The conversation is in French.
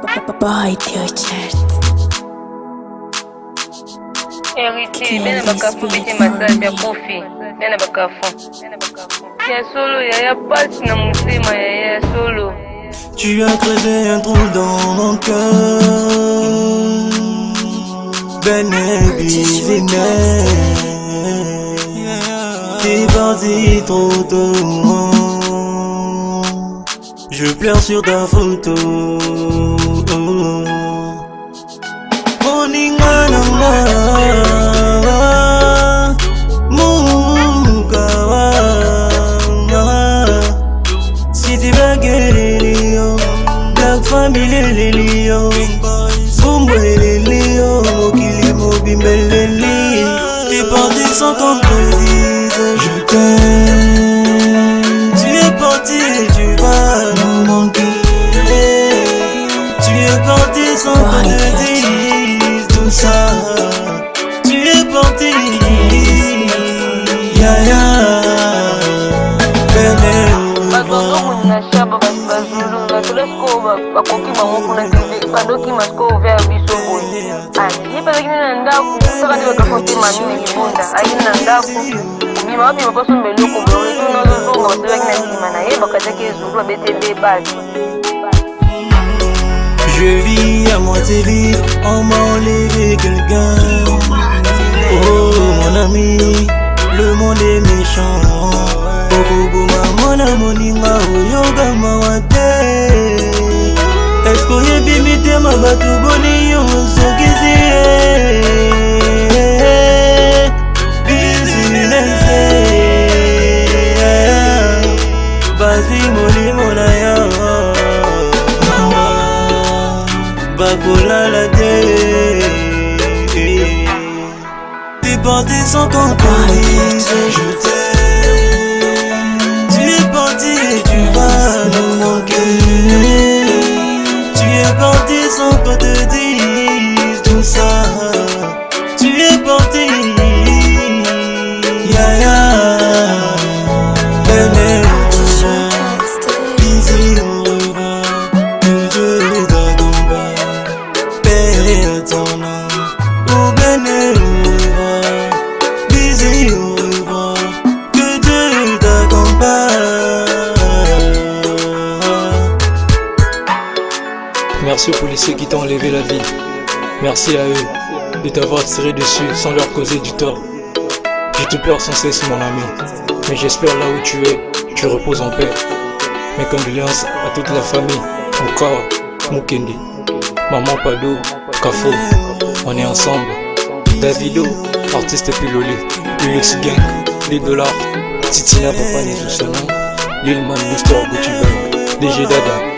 Boy, t-shirt. Héritier, bien à Bakafou, petit massage, ya kofi, bien à Bakafou. Ya solo, ya passe na musima, ya solo. Tu as creusé un trou dans mon cœur. Benin, business. T'es parti trop tôt. Je pleure sur ta photo. Mukawa. Si tu veux guérir les lions, Black Family les lions, Bombo les lions, Mokili Mobimel les lions. T'es parti sans qu'on te dise je t'aime. Tu es parti et tu vas nous manquer. Tu es parti sans qu'on te dise tout ça. Tu es parti, ya ya. Bakoki bango kuna TV badoki masko ouvert biso boye ye bazaki na ndako saka nde bakafonte mamine libonda ayi na ndako bima babima baso meloko boye tunazozonga basebaki na nsima na ye bakataki ezulu babetebe basi. Je vis à moitié vivre, on m'a enlevé quelqu'un. Oh mon ami, le monde est méchant. Mon amoninga oyoga mawate. Est-ce qu'on y a bimité ma batu boni yo sokizi. Business. Vas-y moli monaya. Bakola la tête. T'es parti sans qu'on te dise je t'aime. Tu es parti et tu vas nous manquer. Tu es parti sans qu'on te dise tout ça. Tu es parti, ya ya. Ici au revoir, que Dieu t'accompagne. Père ton nom, au Bénin au revoir. Bisous au revoir, que Dieu t'accompagne. Merci aux policiers qui t'ont enlevé la vie. Merci à eux de t'avoir tiré dessus sans leur causer du tort. Je te pleure sans cesse mon ami, mais j'espère là où tu es, tu reposes en paix. Mes condoléances à toute la famille, encore Mukendi, Maman Pado, Kafo, on est ensemble. Davido, artiste pilolé, UX Gang, les dollars, Titina Papa Nezoussana, Lil Man Booster Gucci Bang, DG Dada.